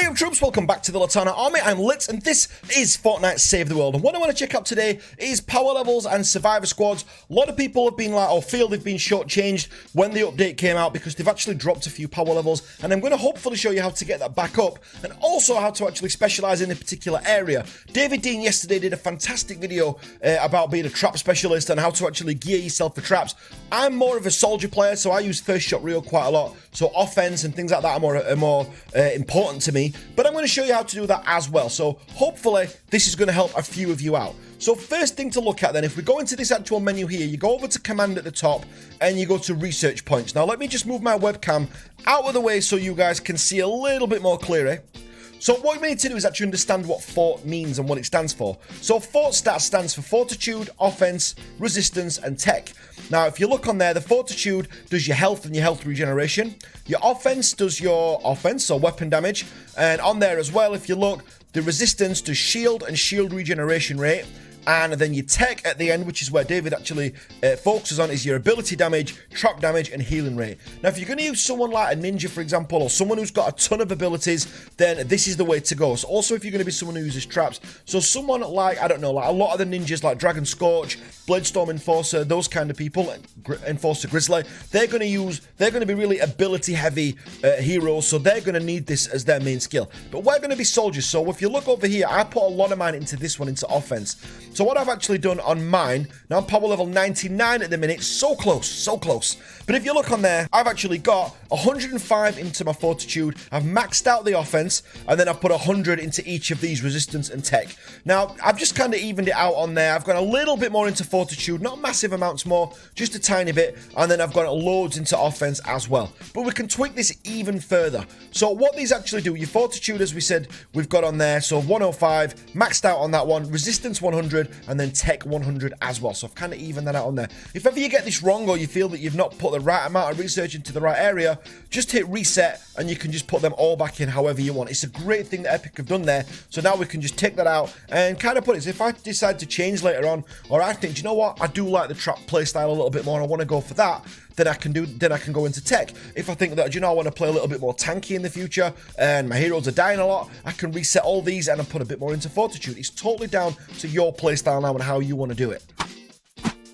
Hey up troops, welcome back to the Latana Army. I'm Litz and this is Fortnite Save the World. And what I want to check out today is power levels and survivor squads. A lot of people have been like, or feel they've been shortchanged when the update came out because they've actually dropped a few power levels. And I'm going to hopefully show you how to get that back up and also how to actually specialize in a particular area. David Dean yesterday did a fantastic video about being a trap specialist and how to actually gear yourself for traps. I'm more of a soldier player, so I use first shot reel quite a lot. So offense and things like that are more important to me. But I'm going to show you how to do that as well. So hopefully this is going to help a few of you out. So first thing to look at then, if we go into this actual menu here, you go over to command at the top and you go to research points. Now let me just move my webcam out of the way so you guys can see a little bit more clearly. So what we need to do is actually understand what Fort means and what it stands for. So Fort stats stands for Fortitude, Offense, Resistance, and Tech. Now, if you look on there, the Fortitude does your health and your health regeneration. Your Offense does your offense, so weapon damage. And on there as well, if you look, the Resistance does shield and shield regeneration rate. And then your tech at the end, which is where David actually focuses on, is your ability damage, trap damage, and healing rate. Now, if you're going to use someone like a ninja, for example, or someone who's got a ton of abilities, then this is the way to go. So also, if you're going to be someone who uses traps, so someone like, I don't know, like a lot of the ninjas like Dragon Scorch, Bladestorm Enforcer, those kind of people, Enforcer Grizzly, they're going to be really ability heavy heroes, so they're going to need this as their main skill. But we're going to be soldiers, so if you look over here, I put a lot of mine into this one, into offense. So what I've actually done on mine, now I'm power level 99 at the minute, so close, so close. But if you look on there, I've actually got 105 into my Fortitude, I've maxed out the offense, and then I've put 100 into each of these resistance and tech. Now, I've just kind of evened it out on there. I've got a little bit more into Fortitude, not massive amounts more, just a tiny bit, and then I've got loads into offense as well. But we can tweak this even further. So what these actually do, your Fortitude, as we said, we've got on there, so 105, maxed out on that one, resistance 100, and then tech 100 as well. So I've kind of evened that out on there. If ever you get this wrong or you feel that you've not put the right amount of research into the right area, just hit reset and you can just put them all back in however you want. It's a great thing that Epic have done there. So now we can just take that out and kind of put it. So if I decide to change later on, or I think, do you know what, I do like the trap playstyle a little bit more and I want to go for that, then I can go into tech. If I think that, do you know, I want to play a little bit more tanky in the future and my heroes are dying a lot, I can reset all these and I put a bit more into Fortitude. It's totally down to your playstyle now and how you want to do it.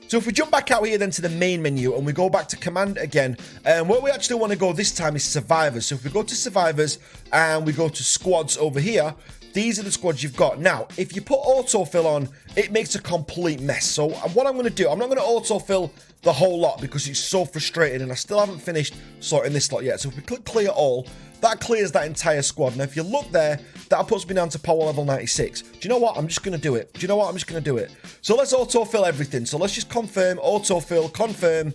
So if we jump back out here then to the main menu and we go back to command again, and where we actually want to go this time is survivors. So if we go to survivors and we go to squads over here, these are the squads you've got. Now, if you put autofill on, it makes a complete mess. So what I'm going to do, I'm not going to autofill the whole lot because it's so frustrating and I still haven't finished sorting this lot yet. So if we click clear all, that clears that entire squad. Now, if you look there, that puts me down to power level 96. Do you know what? I'm just going to do it. Do you know what? I'm just going to do it. So let's autofill everything. So let's just confirm, autofill, confirm.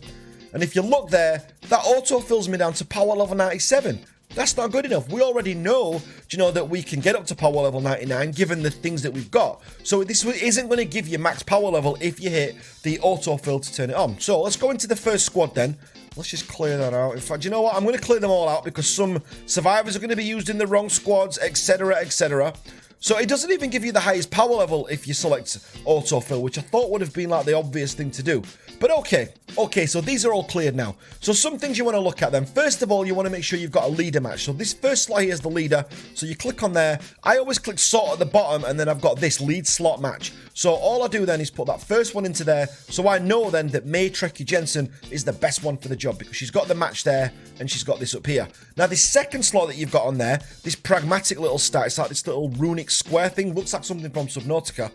And if you look there, that autofills me down to power level 97. That's not good enough. We already know, you know, that we can get up to power level 99 given the things that we've got. So this isn't going to give you max power level if you hit the autofill to turn it on. So let's go into the first squad then. Let's just clear that out. In fact, you know what? I'm going to clear them all out because some survivors are going to be used in the wrong squads, etc., etc. So it doesn't even give you the highest power level if you select autofill, which I thought would have been like the obvious thing to do. But okay, so these are all cleared now. So some things you want to look at then. First of all, you want to make sure you've got a leader match. So this first slot here is the leader. So you click on there. I always click sort at the bottom and then I've got this lead slot match. So all I do then is put that first one into there. So I know then that May Trekkie Jensen is the best one for the job because she's got the match there and she's got this up here. Now this second slot that you've got on there, this pragmatic little stat, it's like this little runic square thing, looks like something from Subnautica.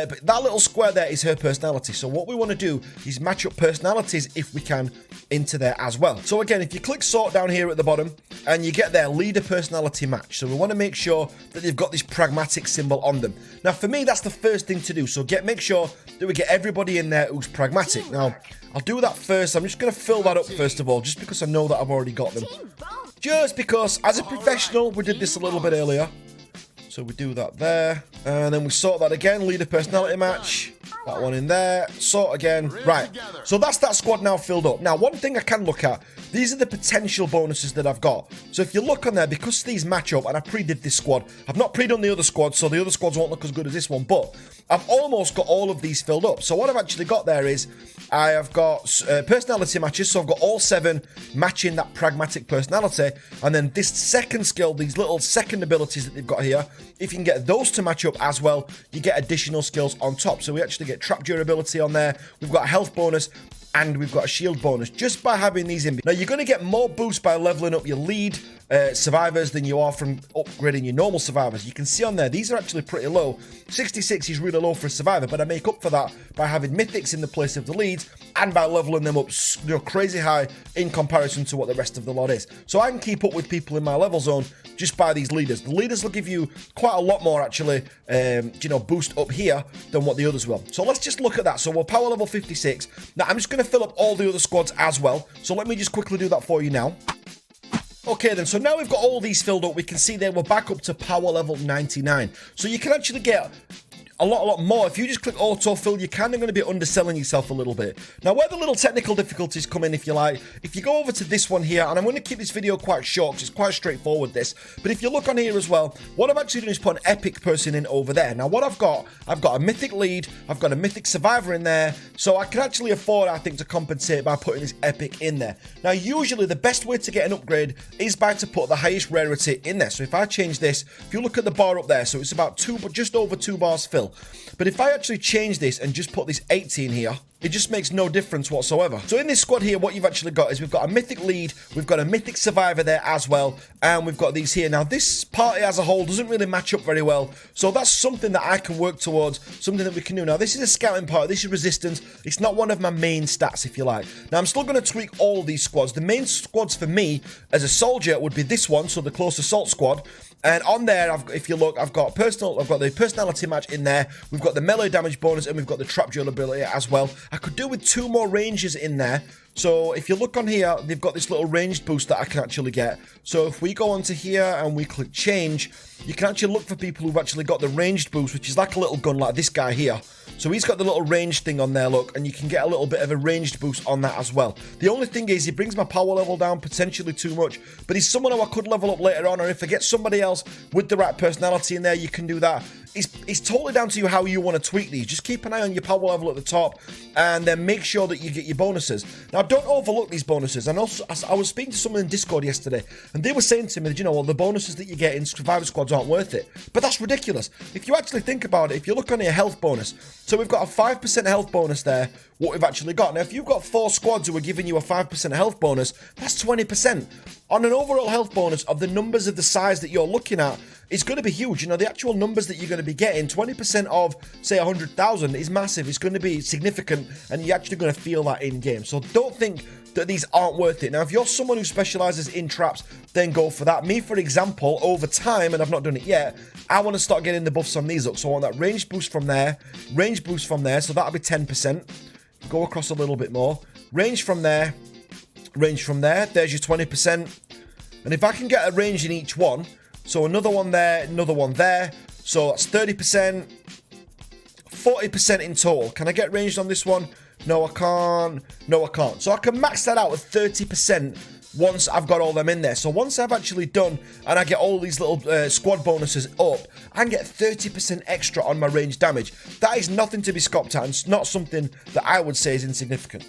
But that little square there is her personality. So what we want to do is match up personalities if we can into there as well. So again, if you click sort down here at the bottom and you get their leader personality match. So we want to make sure that they've got this pragmatic symbol on them. Now for me, that's the first thing to do. So make sure that we get everybody in there who's pragmatic. Now I'll do that first. I'm just going to fill that up first of all, just because I know that I've already got them. Just because as a professional, we did this a little bit earlier. So we do that there, and then we sort that again, leader personality match, That one in there. So again, right. So that's that squad now filled up. Now, one thing I can look at, these are the potential bonuses that I've got. So if you look on there, because these match up, and I pre-did this squad, I've not pre-done the other squad, so the other squads won't look as good as this one, but I've almost got all of these filled up. So what I've actually got there is, I have got personality matches, so I've got all 7 matching that pragmatic personality, and then this second skill, these little second abilities that they've got here, if you can get those to match up as well, you get additional skills on top. So we actually get trap durability on there, we've got a health bonus, and we've got a shield bonus just by having these in. Now, you're going to get more boost by leveling up your lead survivors than you are from upgrading your normal survivors. You can see on there, these are actually pretty low. 66 is really low for a survivor, but I make up for that by having mythics in the place of the leads and by leveling them up crazy high in comparison to what the rest of the lot is. So I can keep up with people in my level zone just by these leaders. The leaders will give you quite a lot more actually, boost up here than what the others will. So let's just look at that. So we're power level 56. Now I'm just going to fill up all the other squads as well. So let me just quickly do that for you now. Okay then, so now we've got all these filled up, we can see there we're back up to power level 99. So you can actually get a lot more. If you just click autofill, you're kind of going to be underselling yourself a little bit. Now, where the little technical difficulties come in, if you like, if you go over to this one here, and I'm going to keep this video quite short because it's quite straightforward, this, but if you look on here as well, what I've actually done is put an epic person in over there. Now, what I've got a mythic lead, I've got a mythic survivor in there, so I can actually afford, I think, to compensate by putting this epic in there. Now, usually the best way to get an upgrade is by to put the highest rarity in there. So if I change this, if you look at the bar up there, so it's about just over 2 bars fill. But if I actually change this and just put this 18 here, it just makes no difference whatsoever. So in this squad here, what you've actually got is we've got a mythic lead, we've got a mythic survivor there as well, and we've got these here. Now, this party as a whole doesn't really match up very well, so that's something that I can work towards, something that we can do. Now, this is a scouting party, this is resistance. It's not one of my main stats, if you like. Now, I'm still going to tweak all these squads. The main squads for me as a soldier would be this one, so the close assault squad. And on there, if you look, I've got the personality match in there. We've got the melee damage bonus, and we've got the trap durability as well. I could do with 2 more ranges in there. So if you look on here, they've got this little ranged boost that I can actually get. So if we go onto here and we click change, you can actually look for people who've actually got the ranged boost, which is like a little gun like this guy here. So he's got the little ranged thing on there, look, and you can get a little bit of a ranged boost on that as well. The only thing is he brings my power level down potentially too much, but he's someone who I could level up later on, or if I get somebody else with the right personality in there, you can do that. It's totally down to you how you want to tweak these. Just keep an eye on your power level at the top, and then make sure that you get your bonuses. Now, don't overlook these bonuses. And also, I was speaking to someone in Discord yesterday, and they were saying to me that, well, the bonuses that you get in Survivor Squads aren't worth it. But that's ridiculous. If you actually think about it, if you look on your health bonus, so we've got a 5% health bonus there, what we've actually got. Now, if you've got 4 squads who are giving you a 5% health bonus, that's 20%. On an overall health bonus of the numbers of the size that you're looking at, it's going to be huge. The actual numbers that you're going to be getting, 20% of, say, 100,000 is massive. It's going to be significant, and you're actually going to feel that in-game. So don't think that these aren't worth it. Now, if you're someone who specializes in traps, then go for that. Me, for example, over time, and I've not done it yet, I want to start getting the buffs on these up. So I want that range boost from there, so that'll be 10%. Go across a little bit more. Range from there, there's your 20%. And if I can get a range in each one, so another one there, so that's 30%, 40% in total. Can I get ranged on this one? No, I can't. So I can max that out at 30% once I've got all them in there. So once I've actually done and I get all these little squad bonuses up, I can get 30% extra on my range damage. That is nothing to be scoffed at, and it's not something that I would say is insignificant.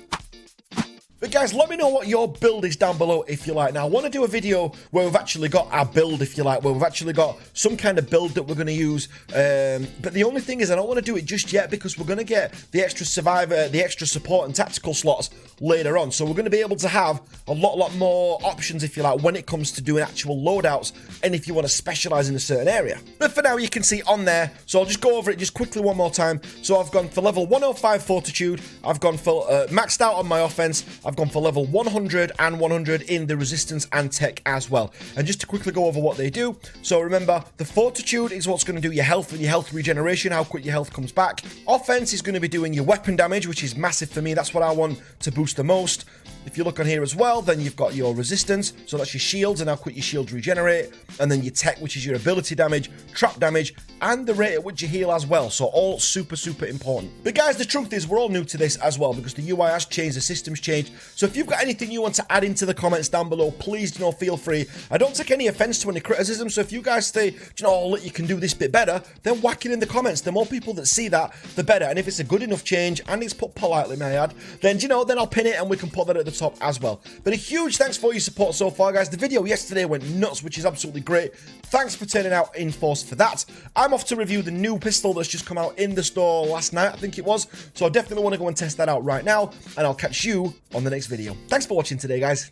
But guys, let me know what your build is down below if you like. Now, I want to do a video where we've actually got our build, if you like, where we've actually got some kind of build that we're going to use. But the only thing is I don't want to do it just yet because we're going to get the extra survivor, the extra support and tactical slots later on. So we're going to be able to have a lot more options, if you like, when it comes to doing actual loadouts and if you want to specialize in a certain area. But for now, you can see on there, so I'll just go over it just quickly one more time. So I've gone for level 105 Fortitude. I've gone for maxed out on my offense. I've gone for level 100 and 100 in the resistance and tech as well. And just to quickly go over what they do. So remember, the Fortitude is what's going to do your health and your health regeneration, how quick your health comes back. Offense is going to be doing your weapon damage, which is massive for me. That's what I want to boost the most. if you look on here as well, then you've got your resistance, so that's your shields and how quick your shields regenerate, and then your tech, which is your ability damage, trap damage, and the rate at which you heal as well. So all super important. But guys, the truth is we're all new to this as well, because the UI has changed, the system's changed. So if you've got anything you want to add into the comments down below, please, feel free. I don't take any offense to any criticism, so if you guys say, oh, look, you can do this bit better, then whack it in the comments. The more people that see that, the better. And if it's a good enough change, and it's put politely, may I add, then, then I'll pin it and we can put that at the top as well. But a huge thanks for your support so far, guys. The video yesterday went nuts, which is absolutely great. Thanks for turning out in force for that. I'm off to review the new pistol that's just come out in the store last night, I think it was. So I definitely want to go and test that out right now, and I'll catch you on the next video. Thanks for watching today, guys.